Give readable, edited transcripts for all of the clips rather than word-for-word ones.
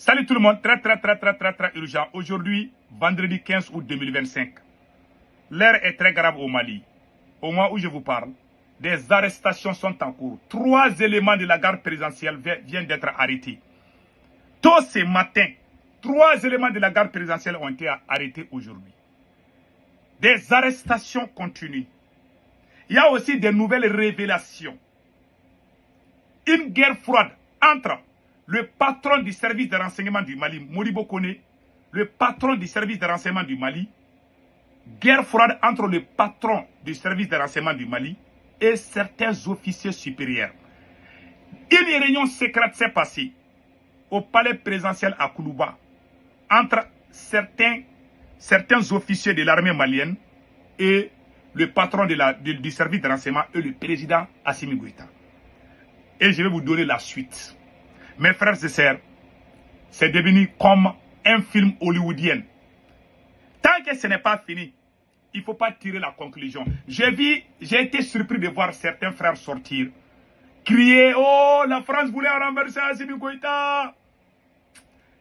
Salut tout le monde, très urgent. Aujourd'hui, vendredi 15 août 2025. L'heure est très grave au Mali. Au moment où je vous parle, des arrestations sont en cours. 3 éléments de la garde présidentielle viennent d'être arrêtés. Tôt ce matin, 3 éléments de la garde présidentielle ont été arrêtés aujourd'hui. Des arrestations continuent. Il y a aussi des nouvelles révélations. Une guerre froide entre le patron du service de renseignement du Mali, Modibo Kone, le patron du service de renseignement du Mali, guerre froide entre le patron du service de renseignement du Mali et certains officiers supérieurs. Une réunion secrète s'est passée au palais présidentiel à Koulouba entre certains officiers de l'armée malienne et le patron du service de renseignement et le président Assimi Goïta. Et je vais vous donner la suite. Mes frères et sœurs, c'est devenu comme un film hollywoodien. Tant que ce n'est pas fini, il ne faut pas tirer la conclusion. J'ai été surpris de voir certains frères sortir, crier « Oh, la France voulait renverser Assimi Goïta !»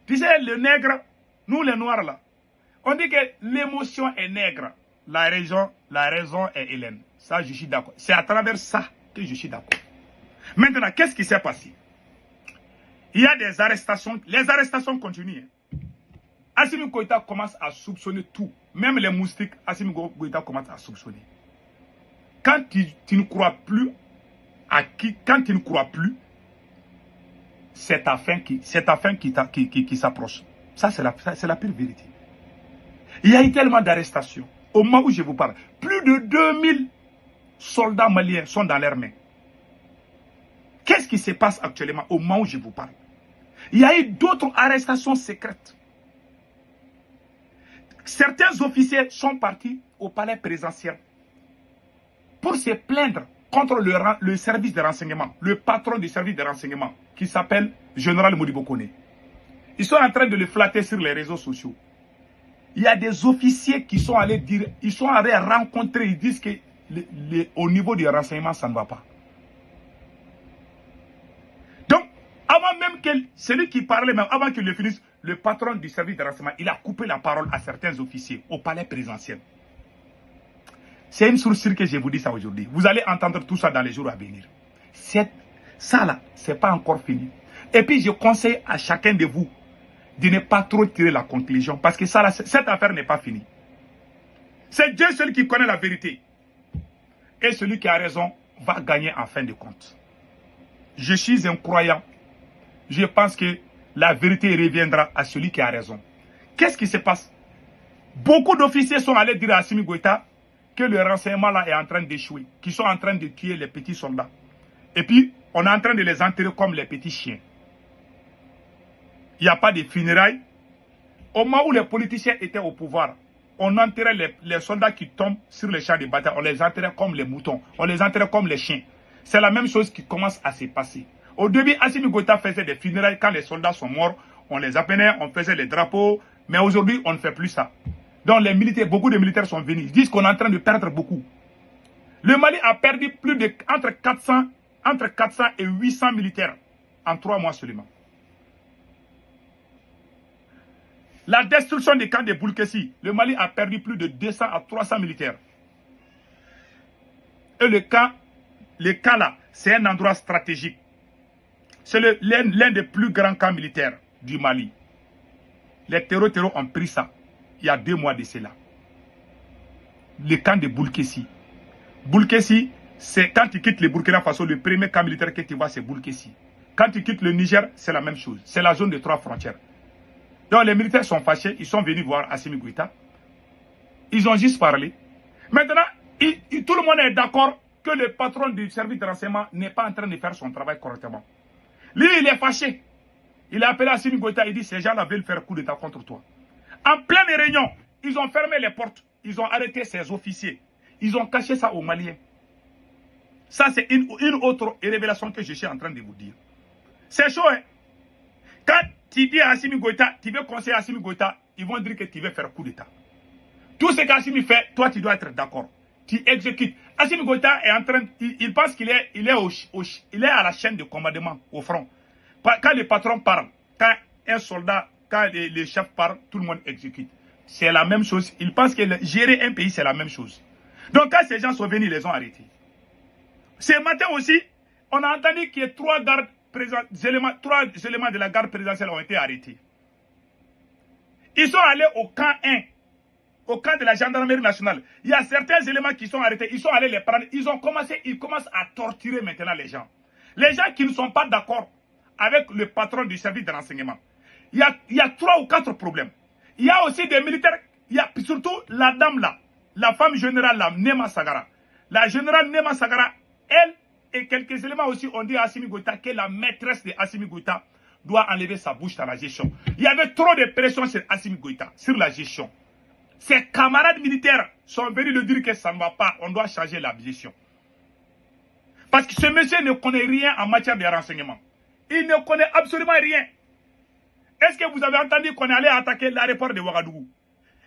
Tu sais, le nègre, nous les noirs là, on dit que l'émotion est nègre, la raison est Hélène. Ça, je suis d'accord. C'est à travers ça que je suis d'accord. Maintenant, qu'est-ce qui s'est passé? Il y a des arrestations, les arrestations continuent. Assimi Goïta commence à soupçonner tout. Même les moustiques, Assimi Goïta commence à soupçonner. Quand tu ne crois plus à qui, quand tu ne crois plus, c'est ta fin qui s'approche. Ça, c'est la pure vérité. Il y a eu tellement d'arrestations. Au moment où je vous parle, plus de 2000 soldats maliens sont dans leurs mains. Qu'est-ce qui se passe actuellement au moment où je vous parle? Il y a eu d'autres arrestations secrètes. Certains officiers sont partis au palais présidentiel pour se plaindre contre le service de renseignement, le patron du service de renseignement, qui s'appelle Général Modibo Kone. Ils sont en train de le flatter sur les réseaux sociaux. Il y a des officiers qui sont allés dire, ils sont allés rencontrer, ils disent que au niveau du renseignement, ça ne va pas. Avant même que celui qui parlait, même avant qu'il le finisse, le patron du service de renseignement, il a coupé la parole à certains officiers au palais présidentiel. C'est une source sûre que je vous dis ça aujourd'hui. Vous allez entendre tout ça dans les jours à venir. Ça là, c'est pas encore fini. Et puis je conseille à chacun de vous de ne pas trop tirer la conclusion, parce que ça là, cette affaire n'est pas finie. C'est Dieu seul qui connaît la vérité. Et celui qui a raison va gagner en fin de compte. Je suis un croyant. Je pense que la vérité reviendra à celui qui a raison. Qu'est-ce qui se passe? Beaucoup d'officiers sont allés dire à Assimi Goïta que le renseignement là est en train d'échouer, qu'ils sont en train de tuer les petits soldats. Et puis, on est en train de les enterrer comme les petits chiens. Il n'y a pas de funérailles. Au moment où les politiciens étaient au pouvoir, on enterrait les soldats qui tombent sur les champs de bataille. On les enterrait comme les moutons. On les enterrait comme les chiens. C'est la même chose qui commence à se passer. Au début, Assimi Goïta faisait des funérailles quand les soldats sont morts. On les appelait, on faisait les drapeaux. Mais aujourd'hui, on ne fait plus ça. Donc les militaires, beaucoup de militaires sont venus. Ils disent qu'on est en train de perdre beaucoup. Le Mali a perdu plus de entre 400 et 800 militaires en 3 mois seulement. La destruction des camps de Boulkessi, le Mali a perdu plus de 200 à 300 militaires. Et le camp là, c'est un endroit stratégique. C'est l'un des plus grands camps militaires du Mali. Les terreaux ont pris ça il y a 2 mois de cela. Le camp de Boulkessi. Boulkessi, c'est quand tu quittes le Burkina Faso, le premier camp militaire que tu vois, c'est Boulkessi. Quand tu quittes le Niger, c'est la même chose. C'est la zone de 3 frontières. Donc les militaires sont fâchés, ils sont venus voir Assimi Goïta. Ils ont juste parlé. Maintenant, tout le monde est d'accord que le patron du service de renseignement n'est pas en train de faire son travail correctement. Lui, il est fâché. Il a appelé Assimi Goïta, il dit, ces gens-là veulent faire coup d'état contre toi. En pleine réunion, ils ont fermé les portes. Ils ont arrêté ces officiers. Ils ont caché ça aux Maliens. Ça, c'est une autre révélation que je suis en train de vous dire. C'est chaud, hein? Quand tu dis à Assimi Goïta, tu veux conseiller à Assimi Goïta, ils vont dire que tu veux faire coup d'état. Tout ce qu'Assimi fait, toi, tu dois être d'accord. Tu exécutes. Assimi Goïta est en train, il pense qu'il est à la chaîne de commandement, au front. Quand le patron parle, quand un soldat, quand les chefs parlent, tout le monde exécute. C'est la même chose. Ils pensent que gérer un pays, c'est la même chose. Donc quand ces gens sont venus, ils les ont arrêtés. Ce matin aussi, on a entendu que trois éléments de la garde présidentielle ont été arrêtés. Ils sont allés au camp 1, au camp de la gendarmerie nationale. Il y a certains éléments qui sont arrêtés. Ils sont allés les prendre. Ils commencent à torturer maintenant les gens. Les gens qui ne sont pas d'accord avec le patron du service de renseignement. Il y a 3 ou 4 problèmes. Il y a aussi des militaires. Il y a surtout la dame là, la femme générale là, Nema Sagara. La générale Nema Sagara, elle et quelques éléments aussi ont dit à Assimi Goïta que la maîtresse de Assimi Goïta doit enlever sa bouche dans la gestion. Il y avait trop de pression sur Assimi Goïta, sur la gestion. Ses camarades militaires sont venus lui dire que ça ne va pas, on doit changer la gestion. Parce que ce monsieur ne connaît rien en matière de renseignement. Il ne connaît absolument rien. Est-ce que vous avez entendu qu'on allait attaquer l'aéroport de Ouagadougou?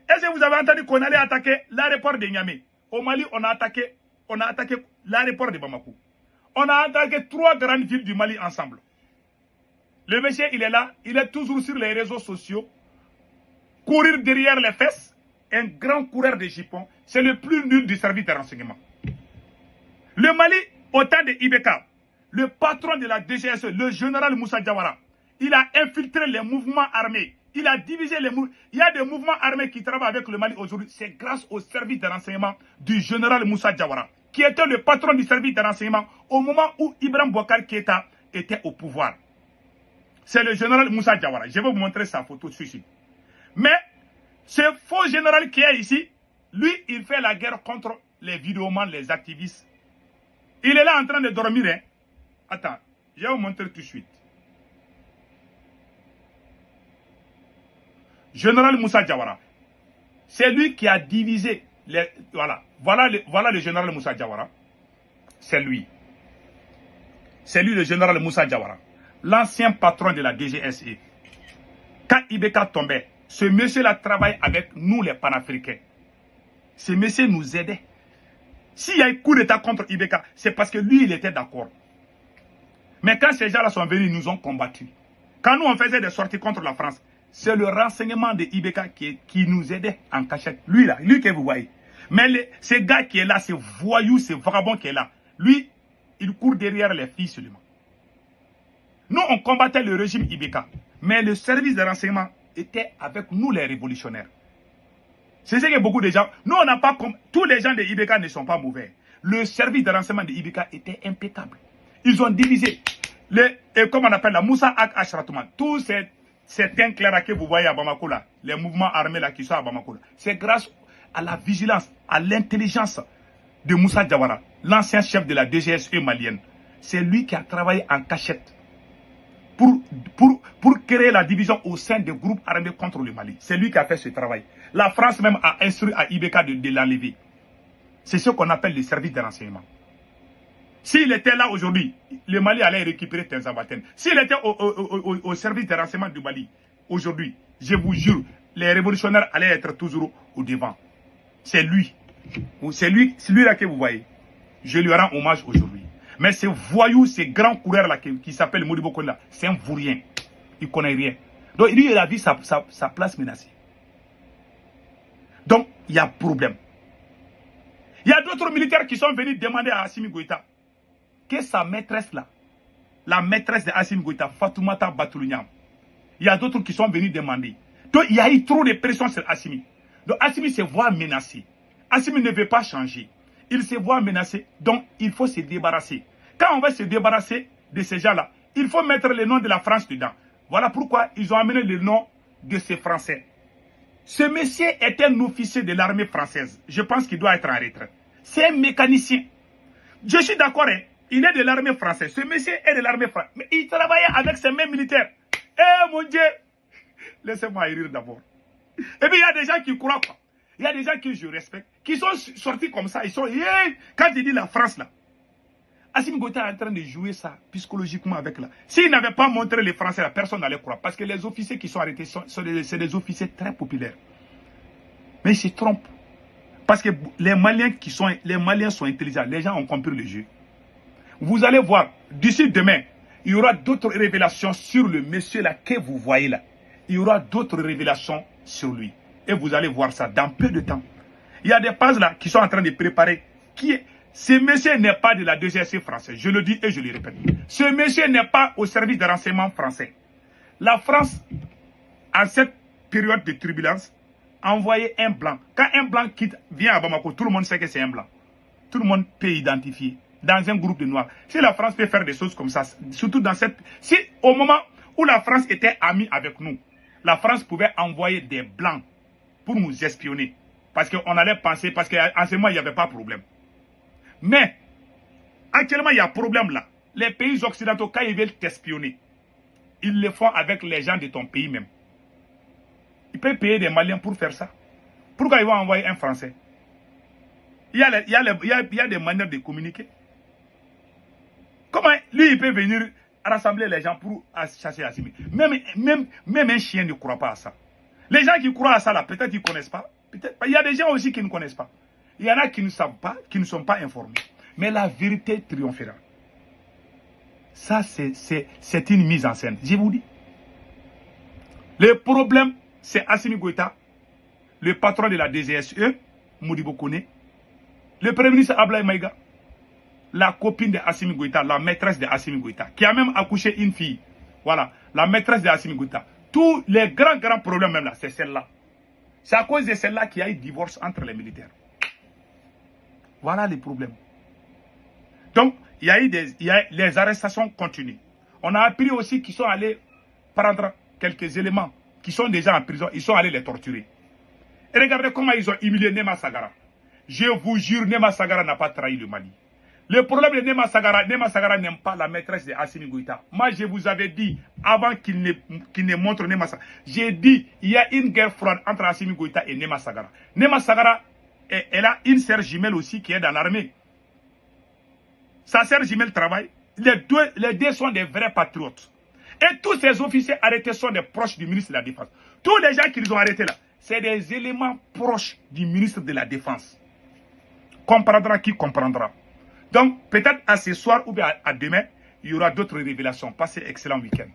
Est-ce que vous avez entendu qu'on allait attaquer l'aéroport de Niamey? Au Mali, on a attaqué l'aéroport de Bamako. On a attaqué 3 grandes villes du Mali ensemble. Le monsieur, il est là, il est toujours sur les réseaux sociaux, courir derrière les fesses, un grand coureur de jupons, c'est le plus nul du service de renseignement. Le Mali, au temps de Ibeka, le patron de la DGSE, le général Moussa Diawara, il a infiltré les mouvements armés. Il a divisé les mouvements. Il y a des mouvements armés qui travaillent avec le Mali aujourd'hui. C'est grâce au service de renseignement du général Moussa Diawara, qui était le patron du service de renseignement au moment où Ibrahim Boubacar Keïta était au pouvoir. C'est le général Moussa Diawara. Je vais vous montrer sa photo de suicide. Mais ce faux général qui est ici, lui, il fait la guerre contre les vidéomans, les activistes. Il est là en train de dormir. Hein. Attends, je vais vous montrer tout de suite. Général Moussa Diawara. C'est lui qui a divisé les... Voilà le général Moussa Diawara. C'est lui. C'est lui le général Moussa Diawara. L'ancien patron de la DGSE. Quand Ibeka tombait, ce monsieur-là travaille avec nous les panafricains. Ce monsieur nous aidait. S'il y a eu coup d'état contre Ibeka, c'est parce que lui, il était d'accord. Mais quand ces gens-là sont venus, ils nous ont combattus. Quand nous, on faisait des sorties contre la France, c'est le renseignement de Ibeka qui nous aidait en cachette. Lui là, lui que vous voyez. Mais ce gars qui est là, ce voyou, ce vagabond qui est là, lui, il court derrière les filles seulement. Nous, on combattait le régime Ibeka. Mais le service de renseignement était avec nous les révolutionnaires. C'est ce que beaucoup de gens... Nous, on n'a pas... Tous les gens de Ibeka ne sont pas mauvais. Le service de renseignement de Ibeka était impeccable. Ils ont divisé, comme on appelle la Moussa Ak Ashratouman, tous ces clairs que vous voyez à Bamako là, les mouvements armés là qui sont à Bamako là, c'est grâce à la vigilance, à l'intelligence de Moussa Diawara, l'ancien chef de la DGSE malienne. C'est lui qui a travaillé en cachette pour créer la division au sein des groupes armés contre le Mali. C'est lui qui a fait ce travail. La France même a instruit à Ibeka de l'enlever. C'est ce qu'on appelle le service de renseignement. S'il était là aujourd'hui, le Mali allait récupérer Tenzabaten. S'il était au service de renseignement du Mali, aujourd'hui, je vous jure, les révolutionnaires allaient être toujours au devant. C'est lui. C'est lui-là que vous voyez. Je lui rends hommage aujourd'hui. Mais ce voyou, ce grand coureur-là qui s'appelle Modibo Konda, c'est un vaurien. Il ne connaît rien. Donc, lui, il a vu sa place menacée. Donc, il y a problème. Il y a d'autres militaires qui sont venus demander à Assimi Goïta que sa maîtresse là, la maîtresse de Assimi Goïta, Fatoumata Batoulignam, il y a d'autres qui sont venus demander. Donc il y a eu trop de pression sur Assimi. Donc Assimi se voit menacé. Assimi ne veut pas changer. Il se voit menacé, donc il faut se débarrasser. Quand on va se débarrasser de ces gens-là, il faut mettre le nom de la France dedans. Voilà pourquoi ils ont amené le nom de ces Français. Ce monsieur est un officier de l'armée française. Je pense qu'il doit être en retraite. C'est un mécanicien. Je suis d'accord, hein? Il est de l'armée française. Ce monsieur est de l'armée française. Mais il travaillait avec ses mêmes militaires. Eh mon Dieu! Laissez-moi rire d'abord. Et puis il y a des gens qui croient quoi. Il y a des gens que je respecte, qui sont sortis comme ça. Ils sont... Quand il dit la France là, Assimi Goïta est en train de jouer ça psychologiquement avec là. S'il n'avait pas montré les Français là, personne n'allait croire. Parce que les officiers qui sont arrêtés, c'est des officiers très populaires. Mais ils se trompent. Parce que les Maliens sont intelligents. Les gens ont compris le jeu. Vous allez voir, d'ici demain, il y aura d'autres révélations sur le monsieur là que vous voyez là. il y aura d'autres révélations sur lui. Et vous allez voir ça dans peu de temps. Il y a des pages là qui sont en train de préparer. Ce monsieur n'est pas de la DGSE française. Je le dis et je le répète. Ce monsieur n'est pas au service de renseignement français. La France, en cette période de turbulence, a envoyé un blanc. Quand un blanc vient à Bamako, tout le monde sait que c'est un blanc. Tout le monde peut identifier dans un groupe de noirs. Si la France peut faire des choses comme ça, surtout dans cette... Si au moment où la France était amie avec nous, la France pouvait envoyer des blancs pour nous espionner. Parce qu'on allait penser, parce qu'en ce moment, il n'y avait pas de problème. Mais, actuellement, il y a un problème là. Les pays occidentaux, quand ils veulent t'espionner, ils le font avec les gens de ton pays même. Ils peuvent payer des Maliens pour faire ça. Pourquoi ils vont envoyer un Français? Il y a des manières de communiquer. Comment lui, il peut venir rassembler les gens pour chasser Assimi? Même un chien ne croit pas à ça. Les gens qui croient à ça, là, peut-être qu'ils ne connaissent pas. Peut-être pas. Il y a des gens aussi qui ne connaissent pas. Il y en a qui ne savent pas, qui ne sont pas informés. Mais la vérité triomphera. Ça, c'est une mise en scène. Je vous dis. Le problème, c'est Assimi Goïta, le patron de la DGSE, Modibo Kone, le premier ministre Ablaye Maïga, la copine de Assimi Goïta, la maîtresse de Assimi Goïta, qui a même accouché une fille. Voilà, la maîtresse de Assimi Goïta. Tous les grands problèmes même là, c'est celle-là. C'est à cause de celle-là qu'il y a eu divorce entre les militaires. Voilà les problèmes. Donc, les arrestations continuent. On a appris aussi qu'ils sont allés prendre quelques éléments qui sont déjà en prison. Ils sont allés les torturer. Et regardez comment ils ont humilié Nema Sagara. Je vous jure, Nema Sagara n'a pas trahi le Mali. Le problème de Nema Sagara n'aime pas la maîtresse de Assimi Goïta. Moi, je vous avais dit, avant qu'il ne montre Nema Sagara, j'ai dit, il y a une guerre froide entre Assimi Goïta et Nema Sagara. Nema Sagara, elle a une sœur jumelle aussi qui est dans l'armée. Sa sœur jumelle travaille. Les deux sont des vrais patriotes. Et tous ces officiers arrêtés sont des proches du ministre de la Défense. Tous les gens qu'ils ont arrêtés là, c'est des éléments proches du ministre de la Défense. Comprendra qui comprendra. Donc, peut-être à ce soir ou bien à demain, il y aura d'autres révélations. Passez un excellent week-end.